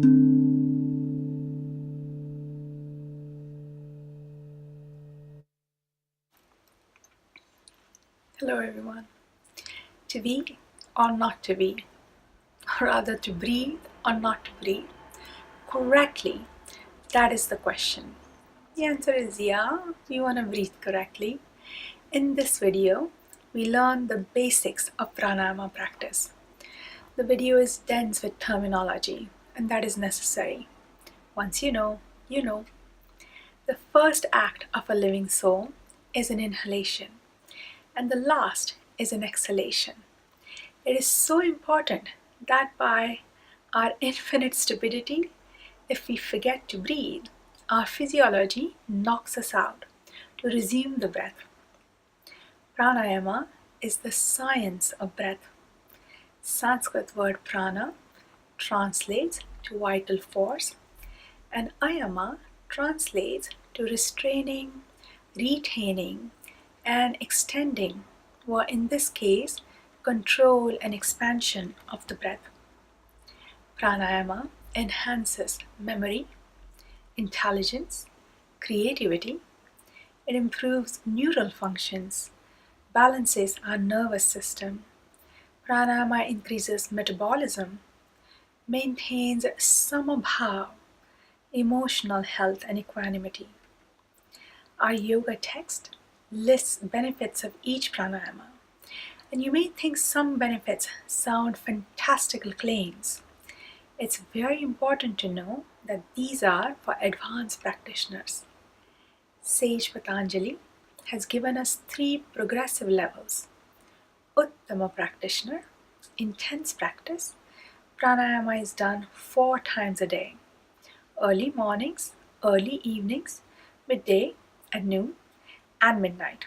Hello everyone. To be or not to be, or rather to breathe or not to breathe correctly, that is the question. The answer is yeah, we want to breathe correctly. In this video, we learn the basics of pranayama practice. The video is dense with terminology, and that is necessary. Once you know, you know. The first act of a living soul is an inhalation, and the last is an exhalation. It is so important that by our infinite stupidity, if we forget to breathe, our physiology knocks us out to resume the breath. Pranayama is the science of breath. Sanskrit word prana translates to vital force, and ayama translates to restraining, retaining, and extending, or in this case, control and expansion of the breath. Pranayama enhances memory, intelligence, creativity. It improves neural functions, balances our nervous system. Pranayama increases metabolism, maintains samabhava, emotional health and equanimity. Our yoga text lists benefits of each pranayama, and you may think some benefits sound fantastical claims. It's very important to know that these are for advanced practitioners. Sage Patanjali has given us 3 progressive levels. Uttama practitioner, intense practice, pranayama is done 4 times a day. Early mornings, early evenings, midday, at noon, and midnight.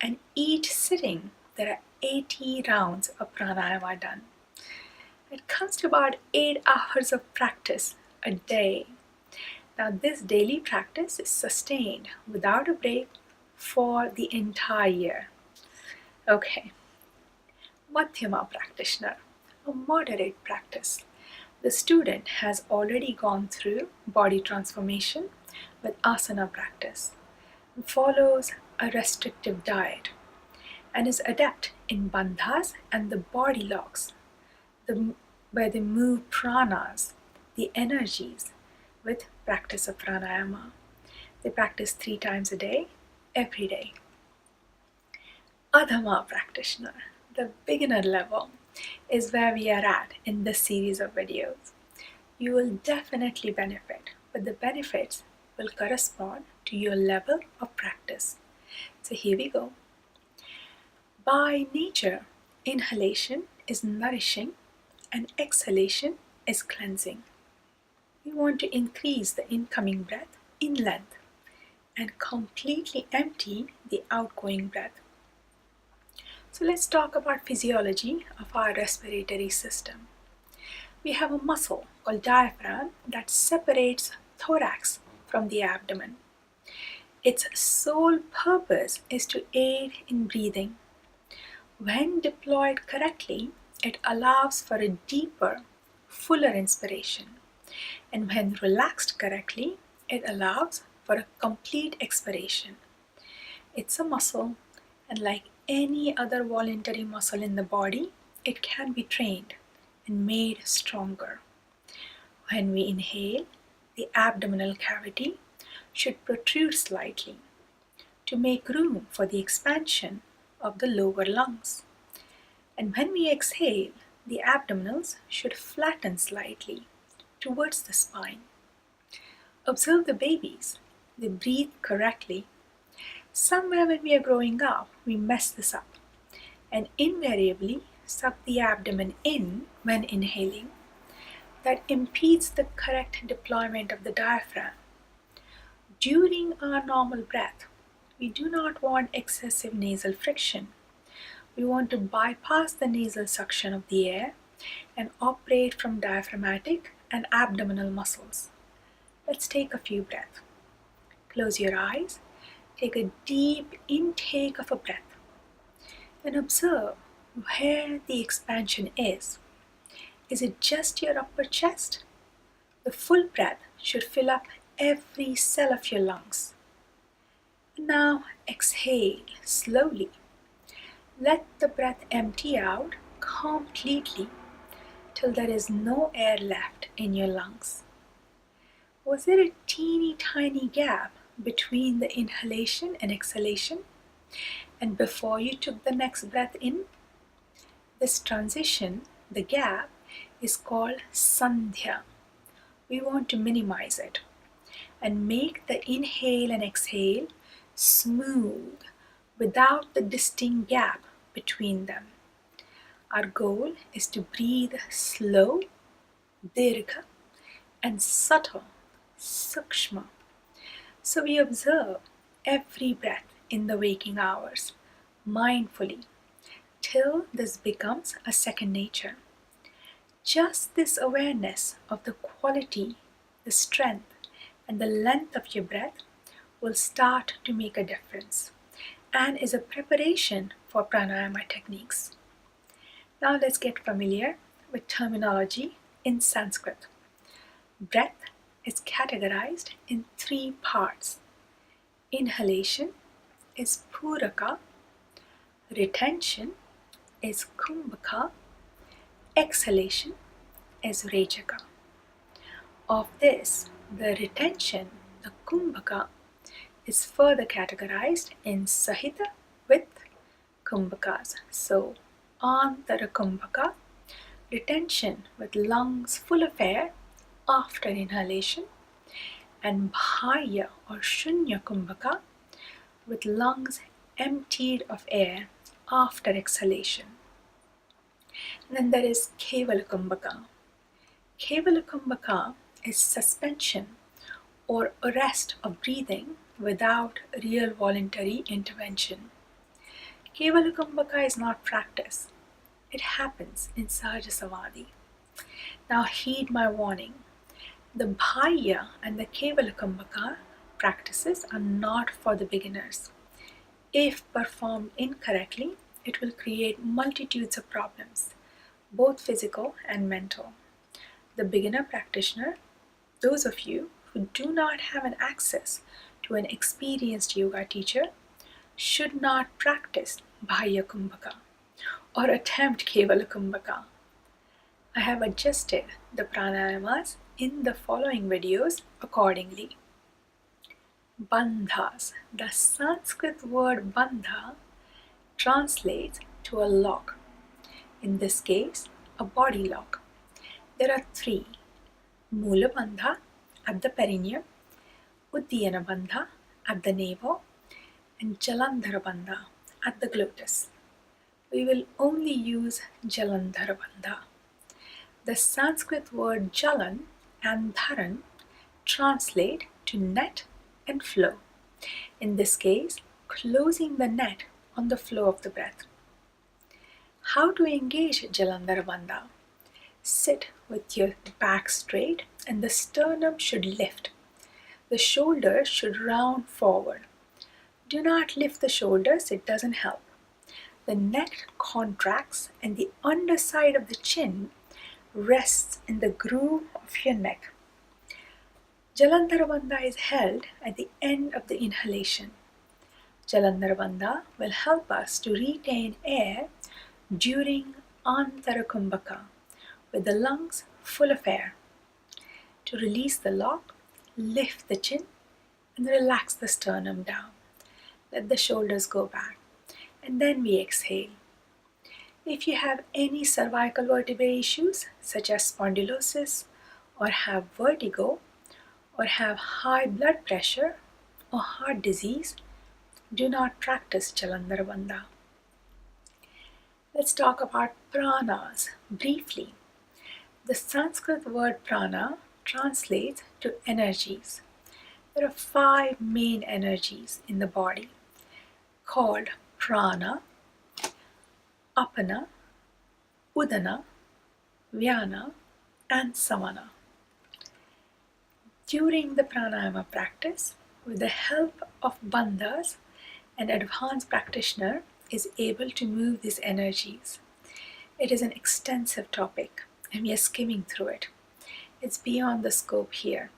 And each sitting, there are 80 rounds of pranayama done. It comes to about 8 hours of practice a day. Now this daily practice is sustained without a break for the entire year. Okay, Madhyama practitioner, a moderate practice. The student has already gone through body transformation with asana practice, follows a restrictive diet, and is adept in bandhas and the body locks, where they move pranas, the energies, with practice of pranayama. They practice 3 times a day, every day. Adhama practitioner, the beginner level, is where we are at in this series of videos. You will definitely benefit, but the benefits will correspond to your level of practice. So here we go. By nature, inhalation is nourishing and exhalation is cleansing. We want to increase the incoming breath in length and completely empty the outgoing breath. So let's talk about physiology of our respiratory system. We have a muscle called diaphragm that separates thorax from the abdomen. Its sole purpose is to aid in breathing. When deployed correctly, it allows for a deeper, fuller inspiration. And when relaxed correctly, it allows for a complete expiration. It's a muscle, and like any other voluntary muscle in the body, it can be trained and made stronger. When we inhale, the abdominal cavity should protrude slightly to make room for the expansion of the lower lungs. And when we exhale, the abdominals should flatten slightly towards the spine. Observe the babies. They breathe correctly. Somewhere when we are growing up, we mess this up and invariably suck the abdomen in when inhaling. That impedes the correct deployment of the diaphragm. During our normal breath, we do not want excessive nasal friction. We want to bypass the nasal suction of the air and operate from diaphragmatic and abdominal muscles. Let's take a few breaths. Close your eyes, take a deep intake of a breath, and observe where the expansion is. Is it just your upper chest, The full breath should fill up every cell of your lungs. Now exhale slowly. Let the breath empty out completely till there is no air left in your lungs. Was there a teeny tiny gap between the inhalation and exhalation and before you took the next breath in? This transition, the gap, is called sandhya. We want to minimize it and make the inhale and exhale smooth without the distinct gap between them. Our goal is to breathe slow, dirgha, and subtle, sukshma. So we observe every breath in the waking hours mindfully till this becomes a second nature. Just this awareness of the quality, the strength, and the length of your breath will start to make a difference and is a preparation for pranayama techniques. Now let's get familiar with terminology in Sanskrit. Breath is categorized in 3 parts. Inhalation is puraka, retention is kumbhaka, exhalation is rejaka. Of this, the retention, the kumbhaka, is further categorized in sahita with kumbhakas. So, antara kumbhaka, retention with lungs full of air after inhalation, and bhaya or shunya kumbhaka with lungs emptied of air after exhalation. And then there is kevala kumbhaka. Kevala kumbhaka is suspension or arrest of breathing without real voluntary intervention. Kevala kumbhaka is not practice. It happens in Sahaja Samadhi. Now heed my warning. The bhaya and the kevala kumbhaka practices are not for the beginners. If performed incorrectly, it will create multitudes of problems, both physical and mental. The beginner practitioner, those of you who do not have an access to an experienced yoga teacher, should not practice bhaya kumbhaka or attempt kevala kumbhaka. I have adjusted the pranayamas in the following videos accordingly. Bandhas. The Sanskrit word bandha translates to a lock. In this case, a body lock. There are 3. Mula bandha at the perineum, Uddiyana bandha at the navel, and Jalandhara bandha at the glottis. We will only use Jalandhara bandha. The Sanskrit word jalan and dharan translate to net and flow. In this case, closing the net on the flow of the breath. How to engage Jalandhara bandha? Sit with your back straight and the sternum should lift. The shoulders should round forward. Do not lift the shoulders, it doesn't help. The neck contracts and the underside of the chin rests in the groove of your neck. Jalandhara bandha is held at the end of the inhalation. Jalandhara bandha will help us to retain air during antara kumbhaka with the lungs full of air. To release the lock, lift the chin and relax the sternum down. Let the shoulders go back and then we exhale. If you have any cervical vertebrae issues such as spondylosis or have vertigo or have high blood pressure or heart disease, do not practice Jalandhara bandha. Let's talk about pranas briefly. The Sanskrit word prana translates to energies. There are 5 main energies in the body called prana, apana, udana, vyana, and samana. During the pranayama practice, with the help of bandhas, an advanced practitioner is able to move these energies. It is an extensive topic and we are skimming through it. it's beyond the scope here.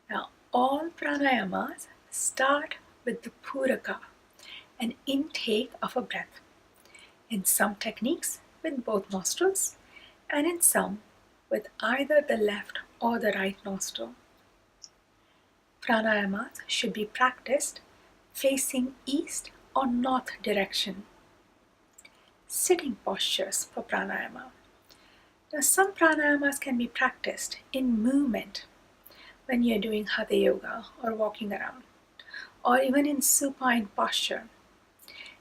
Now, all pranayamas start with the puraka, an intake of a breath. In some techniques, with both nostrils, and in some, with either the left or the right nostril. Pranayamas should be practiced facing east or north direction. Sitting postures for pranayama. Now, some pranayamas can be practiced in movement when you're doing hatha yoga or walking around, or even in supine posture.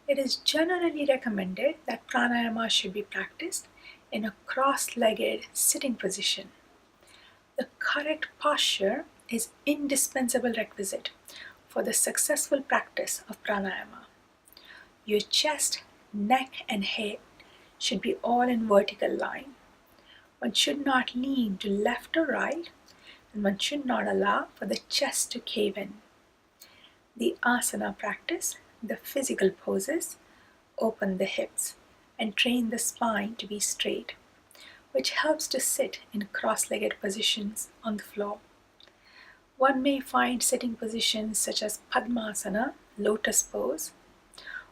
It is generally recommended that pranayama should be practiced in a cross-legged sitting position. The correct posture is indispensable requisite for the successful practice of pranayama. Your chest, neck and head should be all in vertical line. One should not lean to left or right, and one should not allow for the chest to cave in. The asana practice, the physical poses, open the hips and train the spine to be straight, which helps to sit in cross-legged positions on the floor. One may find sitting positions such as Padmasana, lotus pose,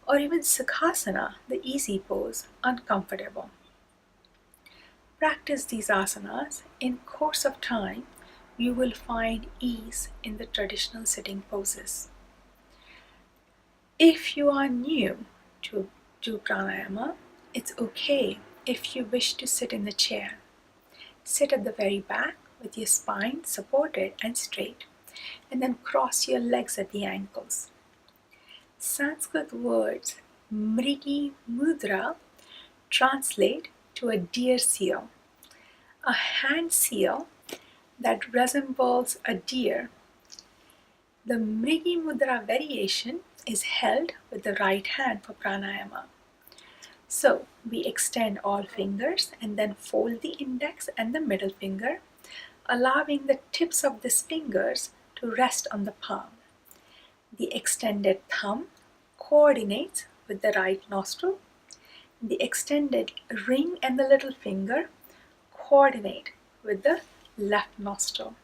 or even Sukhasana, the easy pose, uncomfortable. Practice these asanas. In course of time, you will find ease in the traditional sitting poses. If you are new to pranayama, it's okay if you wish to sit in the chair. Sit at the very back with your spine supported and straight, and then cross your legs at the ankles. Sanskrit words mrigi mudra translate to a deer seal, a hand seal that resembles a deer. The mrigi mudra variation is held with the right hand for pranayama. So we extend all fingers and then fold the index and the middle finger, allowing the tips of these fingers to rest on the palm. The extended thumb coordinates with the right nostril. The extended ring and the little finger coordinate with the left nostril.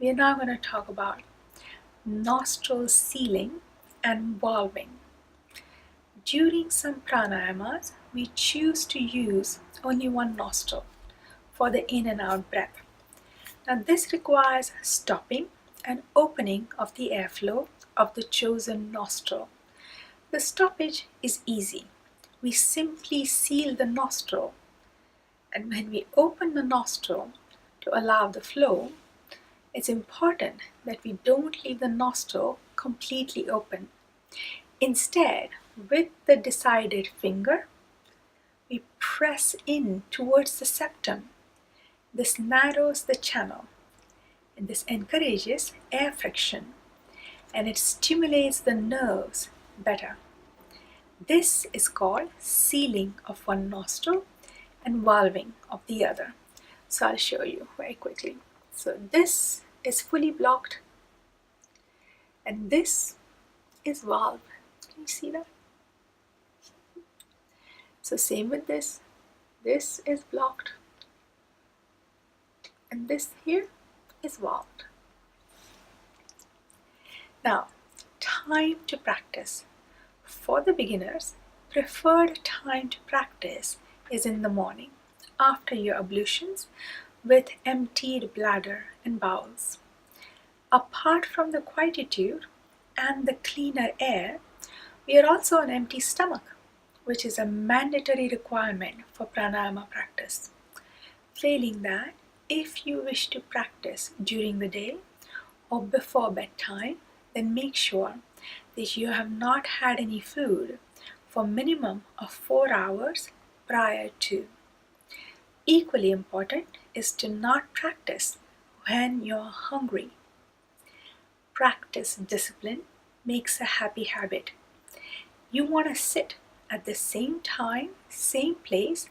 We are now going to talk about nostril sealing and valving. During some pranayamas, we choose to use only one nostril for the in and out breath. Now, this requires stopping and opening of the airflow of the chosen nostril. The stoppage is easy. We simply seal the nostril, and when we open the nostril to allow the flow, it's important that we don't leave the nostril completely open. Instead, with the decided finger, we press in towards the septum. This narrows the channel, and this encourages air friction, and it stimulates the nerves better. This is called sealing of one nostril and valving of the other. So I'll show you very quickly. So this is fully blocked, and this is valve. Can you see that? So same with this. This is blocked, and this here is valved. Now, time to practice. For the beginners, preferred time to practice is in the morning, after your ablutions, with emptied bladder and bowels. Apart from the quietude and the cleaner air, we are also on empty stomach, which is a mandatory requirement for pranayama practice. Failing that, if you wish to practice during the day or before bedtime, then make sure that you have not had any food for minimum of 4 hours prior to. Equally important is to not practice when you're hungry. Practice discipline makes a happy habit. You want to sit at the same time, same place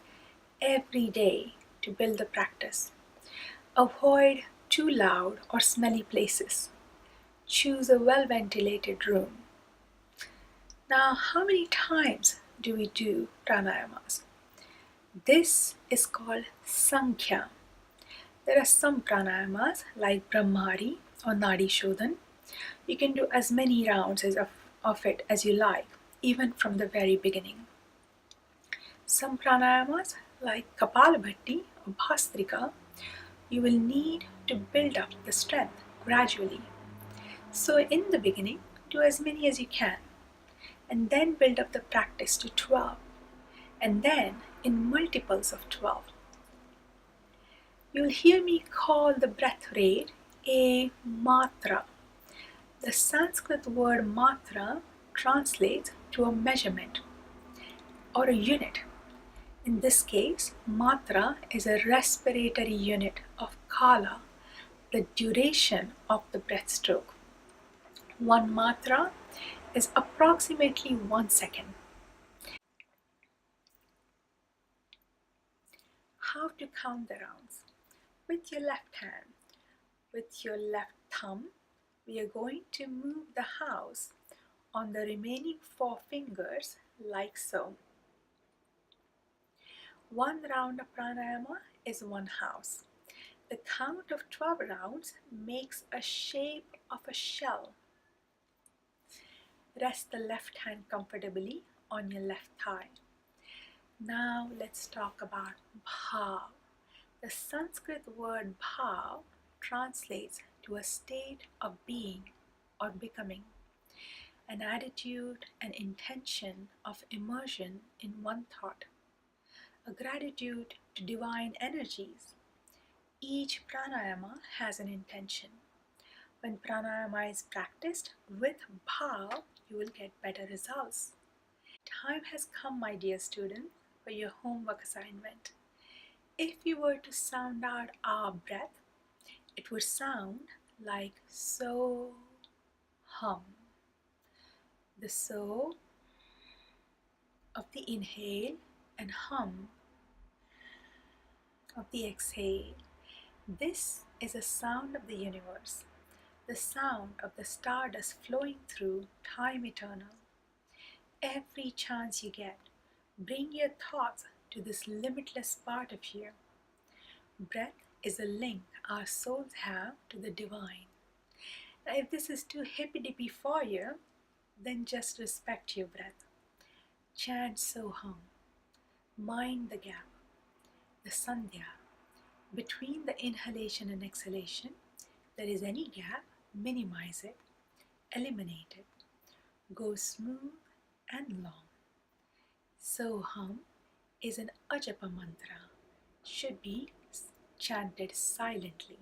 every day to build the practice. Avoid too loud or smelly places. Choose a well-ventilated room. Now, how many times do we do pranayamas? This is called Sankhya. There are some pranayamas like Brahmari or Nadi Shodhan. You can do as many rounds of it as you like, even from the very beginning. Some pranayamas like Kapalabhati or Bhastrika, you will need to build up the strength gradually. So in the beginning, do as many as you can, and then build up the practice to 12, and then in multiples of 12. You'll hear me call the breath rate a matra. The Sanskrit word matra translates to a measurement or a unit. In this case, matra is a respiratory unit of kala, the duration of the breathstroke. One matra is approximately 1 second. How to count the rounds? With your left hand, with your left thumb, we are going to move the house on the remaining 4 fingers like so. One round of pranayama is one house. The count of 12 rounds makes a shape of a shell. Rest the left hand comfortably on your left thigh. Now let's talk about bhav. The Sanskrit word bhav translates to a state of being or becoming, an attitude, an intention of immersion in one thought, a gratitude to divine energies. Each pranayama has an intention. When pranayama is practiced with bhav, you will get better results. Time has come, my dear student, for your homework assignment. If you were to sound out our breath, it would sound like so, hum. The so of the inhale and hum of the exhale. This is a sound of the universe, the sound of the stardust flowing through time eternal. Every chance you get, bring your thoughts to this limitless part of you. Breath is a link our souls have to the divine. Now, if this is too hippy-dippy for you, then just respect your breath. Chant Soham. Mind the gap, the sandhya. Between the inhalation and exhalation, there is any gap, minimize it, eliminate it. Go smooth and long. Soham is an ajapa mantra, should be chanted silently.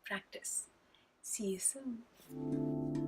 Practice. See you soon.